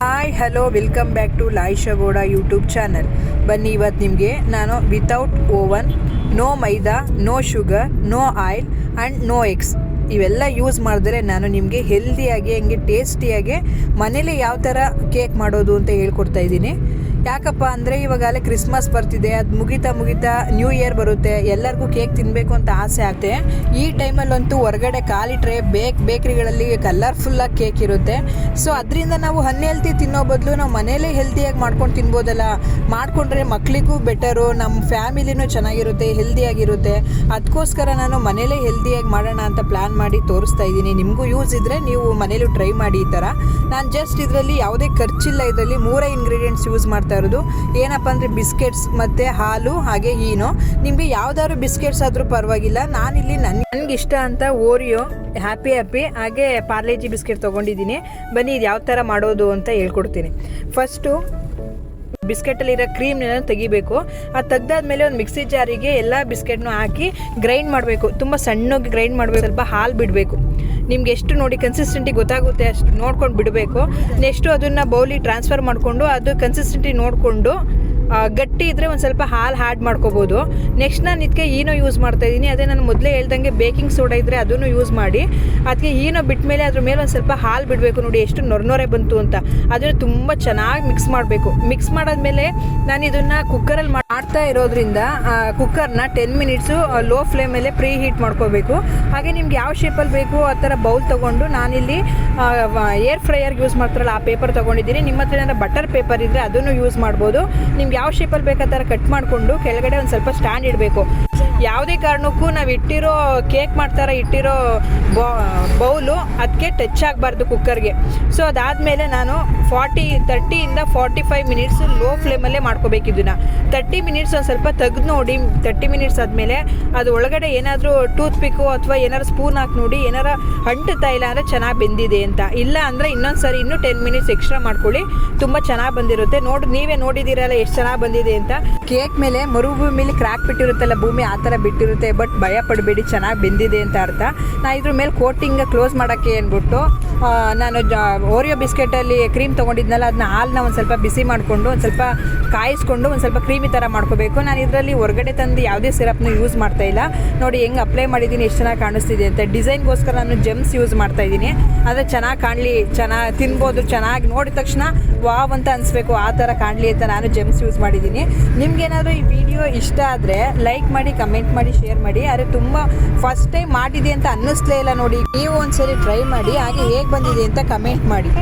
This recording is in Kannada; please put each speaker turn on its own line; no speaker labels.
Hi hello welcome back to ಲಾಯಿಶಾಗೌಡ YouTube channel. ಬನ್ನಿ ಇವತ್ತು ನಿಮಗೆ ನಾನು without oven, no maida, no sugar, no oil and no eggs ಇವೆಲ್ಲ ಯೂಸ್ ಮಾಡಿದ್ರೆ ನಾನು ನಿಮಗೆ ಹೆಲ್ದಿಯಾಗಿ ಹಂಗೆ ಟೇಸ್ಟಿಯಾಗಿ ಮನೇಲಿ ಯಾವ ಥರ ಕೇಕ್ ಮಾಡೋದು ಅಂತ ಹೇಳ್ಕೊಡ್ತಾ ಇದ್ದೀನಿ. ಯಾಕಪ್ಪ ಅಂದರೆ ಇವಾಗಲೇ ಕ್ರಿಸ್ಮಸ್ ಬರ್ತಿದೆ, ಅದು ಮುಗಿತಾ ನ್ಯೂ ಇಯರ್ ಬರುತ್ತೆ, ಎಲ್ಲರಿಗೂ ಕೇಕ್ ತಿನ್ನಬೇಕು ಅಂತ ಆಸೆ ಆಗುತ್ತೆ. ಈ ಟೈಮಲ್ಲಂತೂ ಹೊರಗಡೆ ಕಾಲಿಟ್ರೆ ಬೇಕ್ರಿಗಳಲ್ಲಿ ಕಲರ್ಫುಲ್ಲಾಗಿ ಕೇಕ್ ಇರುತ್ತೆ. ಸೊ ಅದರಿಂದ ನಾವು ಅನ್ಹೆಲ್ತಿ ತಿನ್ನೋ ಬದಲು ನಾವು ಮನೇಲೇ ಹೆಲ್ದಿಯಾಗಿ ಮಾಡ್ಕೊಂಡು ತಿನ್ಬೋದಲ್ಲ. ಮಾಡಿಕೊಂಡ್ರೆ ಮಕ್ಕಳಿಗೂ ಬೆಟರು, ನಮ್ಮ ಫ್ಯಾಮಿಲಿನೂ ಚೆನ್ನಾಗಿರುತ್ತೆ, ಹೆಲ್ದಿಯಾಗಿರುತ್ತೆ. ಅದಕ್ಕೋಸ್ಕರ ನಾನು ಮನೇಲೇ ಹೆಲ್ದಿಯಾಗಿ ಮಾಡೋಣ ಅಂತ ಪ್ಲ್ಯಾನ್ ಮಾಡಿ ತೋರಿಸ್ತಾ ಇದ್ದೀನಿ. ನಿಮಗೂ ಯೂಸ್ ಇದ್ದರೆ ನೀವು ಮನೇಲೂ ಟ್ರೈ ಮಾಡಿ. ಈ ಥರ ನಾನು ಜಸ್ಟ್ ಇದರಲ್ಲಿ ಯಾವುದೇ ಖರ್ಚಿಲ್ಲ, ಇದರಲ್ಲಿ 3 ಇಂಗ್ರೀಡಿಯೆಂಟ್ಸ್ ಯೂಸ್ ಮಾಡ್ತಾ ಇರೋದು. ಏನಪ್ಪ ಅಂದರೆ ಬಿಸ್ಕೆಟ್ಸ್ ಮತ್ತು ಹಾಲು ಹಾಗೆ ಈನೋ. ನಿಮಗೆ ಯಾವ್ದಾದ್ರು ಬಿಸ್ಕೆಟ್ಸ್ ಆದರೂ ಪರವಾಗಿಲ್ಲ. ನಾನಿಲ್ಲಿ ನನಗೆ ಇಷ್ಟ ಅಂತ ಓರಿಯೋ, ಹ್ಯಾಪಿ ಹಾಗೆ ಪಾರ್ಲೇಜಿ ಬಿಸ್ಕೆಟ್ ತೊಗೊಂಡಿದ್ದೀನಿ. ಬನ್ನಿ ಇದು ಯಾವ ಥರ ಮಾಡೋದು ಅಂತ ಹೇಳ್ಕೊಡ್ತೀನಿ. ಫಸ್ಟು ಬಿಸ್ಕೆಟಲ್ಲಿರೋ ಕ್ರೀಮ್ನ ತೆಗಿಬೇಕು. ಅದು ತೆಗ್ದಾದ್ಮೇಲೆ ಒಂದು ಮಿಕ್ಸಿ ಜಾರಿಗೆ ಎಲ್ಲ ಬಿಸ್ಕೆಟ್ನು ಹಾಕಿ ಗ್ರೈಂಡ್ ಮಾಡಬೇಕು. ತುಂಬ ಸಣ್ಣಗೆ ಗ್ರೈಂಡ್ ಮಾಡಬೇಕು. ಸ್ವಲ್ಪ ಹಾಲು ಬಿಡಬೇಕು. ನಿಮ್ಗೆ ಎಷ್ಟು ನೋಡಿ ಕನ್ಸಿಸ್ಟೆಂಟಿ ಗೊತ್ತಾಗುತ್ತೆ ಅಷ್ಟು ನೋಡ್ಕೊಂಡು ಬಿಡಬೇಕು. ನೆಕ್ಸ್ಟು ಅದನ್ನು ಬೌಲಿಗೆ ಟ್ರಾನ್ಸ್ಫರ್ ಮಾಡಿಕೊಂಡು ಅದು ಕನ್ಸಿಸ್ಟೆಂಟಿ ನೋಡಿಕೊಂಡು ಗಟ್ಟಿ ಇದ್ದರೆ ಒಂದು ಸ್ವಲ್ಪ ಹಾಲು ಆ್ಯಡ್ ಮಾಡ್ಕೋಬೋದು. ನೆಕ್ಸ್ಟ್ ನಾನು ಇದಕ್ಕೆ ಈನೋ ಯೂಸ್ ಮಾಡ್ತಾಯಿದ್ದೀನಿ. ಅದೇ ನಾನು ಮೊದಲೇ ಹೇಳ್ದಂಗೆ ಬೇಕಿಂಗ್ ಸೋಡಾ ಇದ್ದರೆ ಅದನ್ನು ಯೂಸ್ ಮಾಡಿ. ಅದಕ್ಕೆ ಈನೋ ಬಿಟ್ಟ ಮೇಲೆ ಅದ್ರ ಮೇಲೆ ಒಂದು ಸ್ವಲ್ಪ ಹಾಲು ಬಿಡಬೇಕು. ನೋಡಿ ಎಷ್ಟು ನೊರೆ ಬಂತು ಅಂತ. ಅದನ್ನು ತುಂಬ ಚೆನ್ನಾಗಿ ಮಿಕ್ಸ್ ಮಾಡಬೇಕು. ಮಿಕ್ಸ್ ಮಾಡಾದ್ಮೇಲೆ ನಾನು ಇದನ್ನು ಕುಕ್ಕರಲ್ಲಿ ಮಾಡ್ತಾ ಇರೋದ್ರಿಂದ ಕುಕ್ಕರ್ನ 10 ಮಿನಿಟ್ಸು ಲೋ ಫ್ಲೇಮಲ್ಲೇ ಪ್ರೀ ಹೀಟ್ ಮಾಡ್ಕೋಬೇಕು. ಹಾಗೆ ನಿಮ್ಗೆ ಯಾವ ಶೇಪಲ್ಲಿ ಬೇಕು ಆ ಥರ ಬೌಲ್ ತೊಗೊಂಡು ನಾನಿಲ್ಲಿ ಏರ್ ಫ್ರೈಯರ್ಗೆ ಯೂಸ್ ಮಾಡ್ತಾರಲ್ಲ ಆ ಪೇಪರ್ ತೊಗೊಂಡಿದ್ದೀನಿ. ನಿಮ್ಮ ಹತ್ರ ಏನಾದ್ರು ಬಟರ್ ಪೇಪರ್ ಇದ್ದರೆ ಅದನ್ನು ಯೂಸ್ ಮಾಡ್ಬೋದು. ನಿಮ್ಗೆ ಯಾವ ಶೇಪಲ್ಲಿ ಬೇಕು ಆ ಥರ ಕಟ್ ಮಾಡಿಕೊಂಡು ಕೆಳಗಡೆ ಒಂದು ಸ್ವಲ್ಪ ಸ್ಟ್ಯಾಂಡ್ ಇಡಬೇಕು. ಯಾವುದೇ ಕಾರಣಕ್ಕೂ ನಾವು ಇಟ್ಟಿರೋ ಕೇಕ್ ಮಾಡ್ತಾರ ಇಟ್ಟಿರೋ ಬೌಲು ಅದಕ್ಕೆ ಟಚ್ ಆಗಬಾರ್ದು ಕುಕ್ಕರ್ಗೆ. ಸೊ ಅದಾದಮೇಲೆ ನಾನು 30 to 45 ಮಿನಿಟ್ಸ್ ಲೋ ಫ್ಲೇಮಲ್ಲೇ ಮಾಡ್ಕೋಬೇಕು. ಇದನ್ನು 30 ಮಿನಿಟ್ಸ್ ಒಂದು ಸ್ವಲ್ಪ ತೆಗೆದು ನೋಡಿ. 30 ಮಿನಿಟ್ಸ್ ಆದಮೇಲೆ ಅದು ಒಳಗಡೆ ಏನಾದರೂ ಟೂತ್ ಪಿಕ್ಕು ಅಥವಾ ಏನಾರು ಸ್ಪೂನ್ ಹಾಕಿ ನೋಡಿ, ಏನಾರ ಅಂಟುತ್ತಾ ಇಲ್ಲ ಅಂದರೆ ಚೆನ್ನಾಗಿ ಬೆಂದಿದೆ ಅಂತ. ಇಲ್ಲ ಅಂದರೆ ಇನ್ನೊಂದು ಸರಿ ಇನ್ನೂ 10 ಮಿನಿಟ್ಸ್ ಎಕ್ಸ್ಟ್ರಾ ಮಾಡ್ಕೊಳ್ಳಿ, ತುಂಬ ಚೆನ್ನಾಗಿ ಬಂದಿರುತ್ತೆ. ನೀವೇ ನೋಡಿದ್ದೀರಲ್ಲ ಎಷ್ಟು ಚೆನ್ನಾಗಿ ಬಂದಿದೆ ಅಂತ. ಕೇಕ್ ಮೇಲೆ ಮರುಭೂಮಿಲಿ ಕ್ರ್ಯಾಕ್ ಬಿಟ್ಟಿರುತ್ತಲ್ಲ ಭೂಮಿ, ಆ ಥರ ಬಿಟ್ಟಿರುತ್ತೆ. ಬಟ್ ಭಯ ಪಡಬೇಡಿ, ಚೆನ್ನಾಗಿ ಬೆಂದಿದೆ ಅಂತ ಅರ್ಥ. ನಾನು ಇದ್ರ ಮೇಲೆ ಕೋಟಿಂಗ್ ಕ್ಲೋಸ್ ಮಾಡೋಕ್ಕೆ ಅಂದ್ಬಿಟ್ಟು ನಾನು ಓರಿಯೋ ಬಿಸ್ಕೆಟಲ್ಲಿ ಕ್ರೀಮ್ ತೊಗೊಂಡಿದ್ನಲ್ಲ ಅದನ್ನ ಹಾಲನ್ನ ಒಂದು ಸ್ವಲ್ಪ ಬಿಸಿ ಮಾಡಿಕೊಂಡು ಒಂದು ಸ್ವಲ್ಪ ಕಾಯಿಸ್ಕೊಂಡು ಒಂದು ಸ್ವಲ್ಪ ಕ್ರೀಮಿ ಥರ ಮಾಡ್ಕೋಬೇಕು. ನಾನು ಇದರಲ್ಲಿ ಹೊರಗಡೆ ತಂದು ಯಾವುದೇ ಸಿರಪ್ನ ಯೂಸ್ ಮಾಡ್ತಾಯಿಲ್ಲ. ನೋಡಿ ಹೆಂಗೆ ಅಪ್ಲೈ ಮಾಡಿದ್ದೀನಿ, ಎಷ್ಟು ಚೆನ್ನಾಗಿ ಕಾಣಿಸ್ತಿದೆ ಅಂತ. ಡಿಸೈನ್ಗೋಸ್ಕರ ನಾನು ಜೆಮ್ಸ್ ಯೂಸ್ ಮಾಡ್ತಾಯಿದ್ದೀನಿ. ಅಂದರೆ ಚೆನ್ನಾಗಿ ಕಾಣಲಿ, ಚೆನ್ನಾಗಿ ತಿನ್ಬೋದು, ಚೆನ್ನಾಗಿ ನೋಡಿದ ತಕ್ಷಣ ವಾವ್ ಅಂತ ಅನಿಸ್ಬೇಕು, ಆ ಥರ ಕಾಣಲಿ ಅಂತ ನಾನು ಜೆಮ್ಸ್ ಯೂಸ್ ಮಾಡಿದ್ದೀನಿ. ನಿಮ್ಗೇನಾದರೂ ಈ ವಿಡಿಯೋ ಇಷ್ಟ ಆದರೆ ಲೈಕ್ ಮಾಡಿ, ಕಮೆಂಟ್ ಮಾಡಿ, ಶೇರ್ ಮಾಡಿ. ಆದರೆ ತುಂಬ ಫಸ್ಟ್ ಟೈಮ್ ಮಾಡಿದೆ ಅಂತ ಅನ್ನಿಸ್ಲೇ ಇಲ್ಲ ನೋಡಿ. ನೀವು ಒಂದ್ಸರಿ ಟ್ರೈ ಮಾಡಿ, ಹಾಗೆ ಹೇಗೆ ಬಂದಿದೆ ಅಂತ ಕಮೆಂಟ್ ಮಾಡಿ.